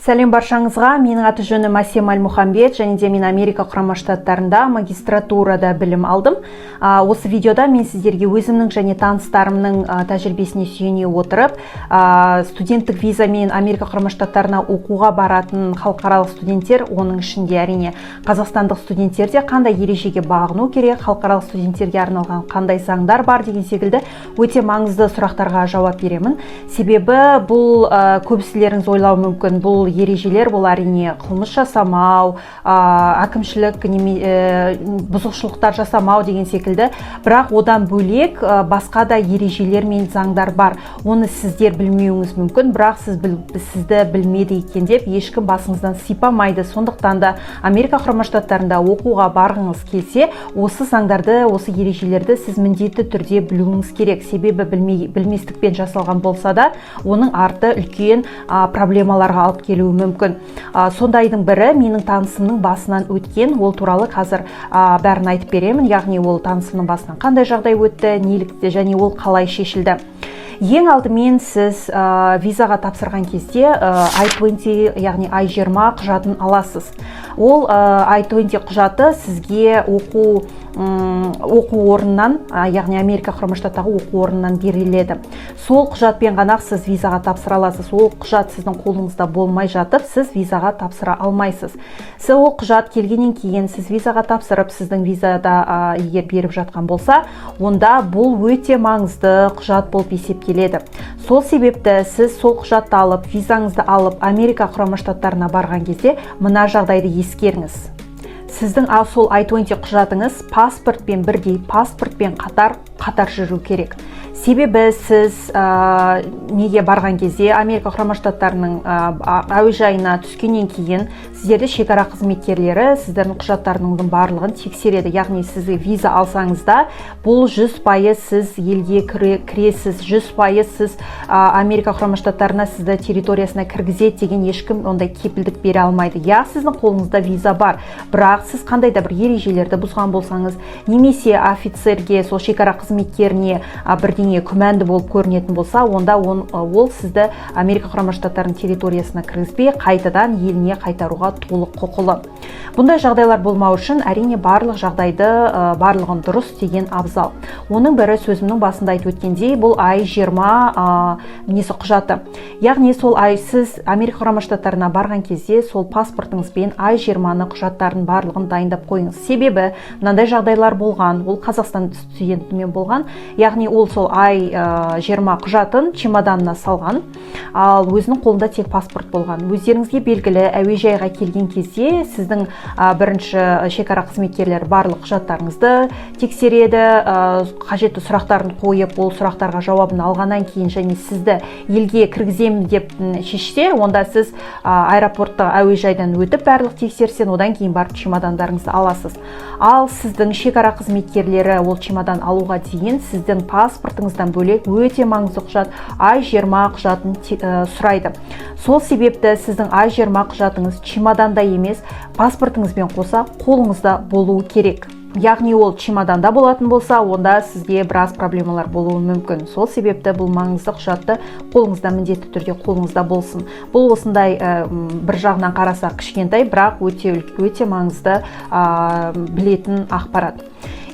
Сәлем баршаңызға, менің аты жөнім Әсем Әлмұхамбет, және де мен Америка Құрама Штаттарында магистратурада білім алдым. Осы видеода мен сіздерге өзімнің және таныстарымның тәжірибесіне сүйене отырып, студенттік визамен Америка Құрама Штаттарына оқуға баратын халықаралық студенттер, оның ішінде әрине қазақстандық студенттер де қандай ережеге бағыну керек, халықаралық студенттерге арналған қандай заңдар бар деген секілді өте маңызды сұрақтарға жауап беремін. Себебі бұл көбісілеріңіз ойлауы мүмкін, бұл ережелер бұл әрине қылмыс жасамау, әкімшілік бұзушылықтар жасамау деген секілді, бірақ одан бөлек басқа да ережелер мен заңдар бар. Оны сіздер білмеуіңіз мүмкін, бірақ сізді білмеді екен деп ешкім басыңыздан сипамайды. Сондықтан да Америка Құрама Штаттарында оқуға барғыңыз келсе, осы заңдарды, осы ережелерді сіз міндетті түрде білуіңіз керек. Себебі білместікпен жасалған болса да, оның арты үлкен проблемаларға алып келуі мүмкін. Сондайдың бірі менің танысымның басынан өткен, ол туралы қазір бәрін айтып беремін. Яғни ол танысымның басынан қандай жағдай өтті, нелікті және ол қалай шешілді. Ең алдымен сіз визаға тапсырған кезде I-20, яғни I-20 құжатын аласыз. Ол I-20 құжаты сізге оқу орнынан, яғни Америка Құрама Штаттағы оқу орнынан беріледі. Сол құжатпен ғана сіз визаға тапсыра аласыз. Ол құжат сіздің қолыңызда болмай жатып, сіз визаға тапсыра алмайсыз. Ол құжат келгеннен кейін сіз визаға тапсырып, сіздің визада егер беріп жатқан болса, онда бұл өте маңызды құжат болып есептеледі. Сол себепті сіз сол құжатты алып, визаңызды алып, Америка Құрама Штаттарына барған кезде мына жағдайды ескеріңіз. Сіздің сол I-20 құжатыңыз паспортпен бірдей, паспортпен қатар жүру керек. Себебі сіз неге барған кезде Америка Құрама Штаттарының әуежайына түскеннен кейін сіздерді шекара қызметкерлері сіздердің құжаттарының барлығын тексереді. Яғни сіз виза алсаңыз да, бұл 100% сіз елге кіресіз, 100% сіз Америка Құрама Штаттарына сізді территориясына кіргізеді деген ешкім ондай кепілдік бере алмайды. Сіздің қолыңызда виза бар, бірақ сіз қандай да бір ережелерді бұзған болсаңыз, немесе офицерге, сол шекара қызметкеріне бірдеңе күмәнді болып көрінетін болса, онда ол сізді Америка Құрама Штаттарының территориясына кіргізбей, қайтадан еліне қайтаруға толық құқылы. Бұндай жағдайлар болмау үшін әрине барлық жағдайды, барлығын дұрыс деген абзал. Оның бірі сөзімнің басында айтып өткендей, бұл I-20 құжаты. Яғни сол сіз Америка Құрама Штаттарына барған кезде сол паспортыңызбен I-20 құжаттарын барлығын дайындап қойыңыз. Себебі мынандай жағдайлар болған, ол Қазақстан студентімен болған. Яғни ол сол I-20 құжатын чемоданына салған, ал өзінің қолында тек паспорт болған. Өздеріңізге белгілі, әуежайға келген кезде сіздің бірінші шекара қызметкерлері барлық құжаттарыңызды тексереді, қажетті сұрақтарын қойып, ол сұрақтарға жауабын алғаннан кейін және сізді елге кіргіземін деп шешсе, онда сіз аэропортта әуежайдан өтіп барлық тексерсен, одан кейін барып чемодандарыңызды аласыз. Ал сіздің шекара қызметкерлері ол чемодан алуға дейін сіздің паспортыңыздан бөлек өте маңызды құжат I-20 құжатын сұрайды. Сол себепті сіздің I-20 құжатыңыз чемоданда емес, паспортыңызбен қоса қолыңызда болуы керек. Яғни ол чемоданда болатын болса, онда сізге біраз проблемалар болуы мүмкін. Сол себепті бұл маңызды құжатты қолыңызда міндетті түрде қолыңызда болсын. Бұл осындай бір жағынан қараса кішкентай, бірақ өте маңызды білетін ақпарат.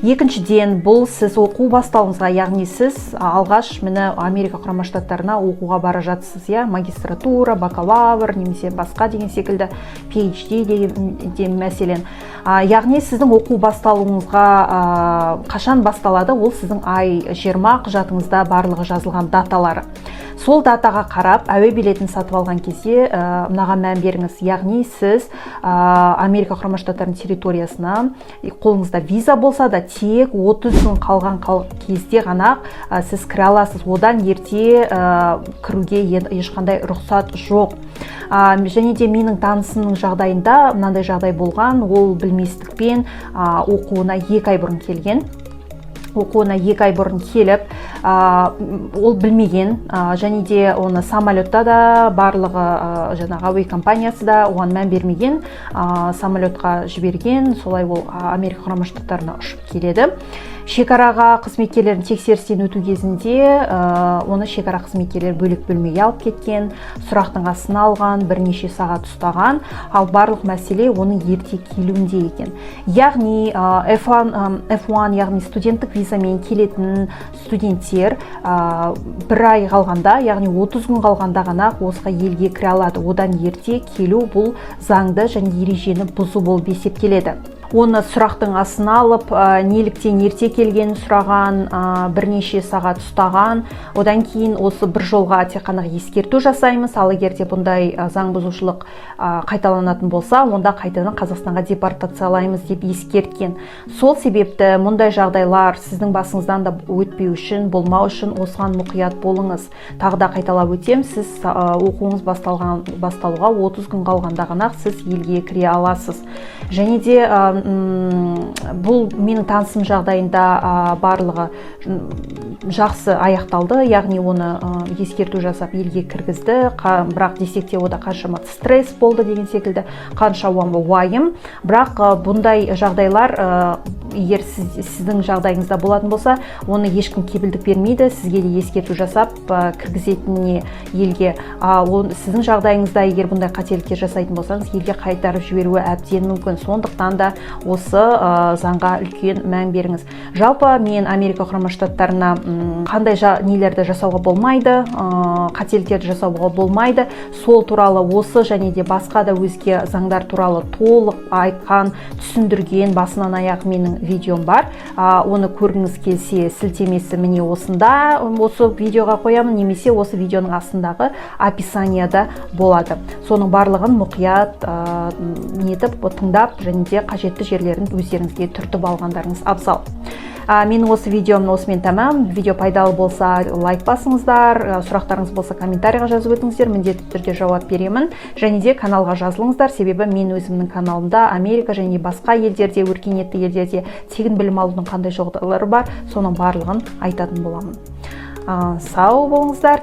Екіншіден, бұл сіз оқу бастауыңызға, яғни сіз алғаш мені Америка Құрама Штаттарына оқуға бара жатсыз, магистратура, бакалавр, немесе басқа деген секілді PhD деген мәселен. Яғни сіздің оқу басталуыңызға қашан басталады, ол сіздің I-20 құжатыңызда барлығы жазылған даталары. Сол датаға қарап, әуе билетін сатып алған кезде мынаға мән беріңіз. Яғни сіз Америка Құрама Штаттарының территориясына қолыңызда виза болса да, тек 30 күн қалған кезде ғана сіз кіре аласыз. Одан ерте кіруге ешқандай рұқсат жоқ. Және де менің танысымның жағдайында мынандай жағдай болған, ол білместікпен оқуына 2 ай бұрын келген. Оқуына 2 ай бұрын келіп, ол білмеген, және де оны самолетта да барлығы жаңағы әуе компаниясы да оған мән бермеген, самолетқа жіберген. Солай ол Америка құрама штаттарына ұшып келеді. Шекараға қызметкерлердің тексерістен өту кезінде оны шекара қызметкерлері бөлек бөлмеге алып кеткен, сұрақтың астына алған, бірнеше сағат ұстаған, ал барлық мәселе оның ерте келуінде екен. Яғни F1, яғни студенттік визамен келетін студенттер бір ай қалғанда, яғни 30 күн қалғанда ғана осыға елге кіре алады. Одан ерте келу бұл заңды және ережені бұзу болып есептеледі. Оны сұрақтың астына алып, неліктен ерте келгенін сұраған, бірнеше сағат ұстаған. Одан кейін осы бір жолға тек қана ескерту жасаймыз. Ал егер де бұндай заң бұзушылық қайталанатын болса, онда қайтадан Қазақстанға депортациялаймыз деп ескерткен. Сол себепті мұндай жағдайлар сіздің басыңыздан да өтпеу үшін, болмау үшін осыған мұқият болыңыз. Тағы да қайталап өтем, сіз оқуыңыз басталуға 30 күн қалғанда ғана сіз елге кіре аласыз. Және де бұл менің танысым жағдайында барлығы жақсы аяқталды, яғни оны ескерту жасап елге кіргізді, бірақ десек те ода қаншама стресс болды деген секілді, қанша уайым. Бірақ бұндай жағдайлар егер сіздің жағдайыңызда болатын болса, оны ешкім кепілдік бермейді, сізге де ескерту жасап кіргізетініне елге. Сіздің жағдайыңызда егер бұндай қателіктер жасайтын болсаңыз, елге қайтарып жіберуі әбден мүмкін. Сондықтан да осы заңға үлкен мән беріңіз. Жалпы мен Америка құрама штаттарына қандай нелерді жасауға болмайды, қателіктерді жасауға болмайды, сол туралы осы және де басқа да өзге заңдар туралы толық айтқан, түсіндірген басынан аяқ менің видеом бар. Оны көргіңіз келсе, сілтемесі міне осында, осы видеоға қоямын, немесе осы видеоның астындағы описанияда болады. Соның барлығын мұқият нетіп, тыңдап, және де қажетті жерлерін өздеріңізге түртіп алғандарыңыз абзал. Менің осы видеом осымен тәмам. Видео пайдалы болса лайк басыңыздар, сұрақтарыңыз болса комментарийға жазып өтіңіздер, міндетті түрде жауап беремін. Және де каналға жазылыңыздар, себебі мен өзімнің каналымда Америка және басқа елдерде, өркениетті елдерде тегін білім алудың қандай жағдайлары бар, соның барлығын айтатын боламын. Сау болыңыздар.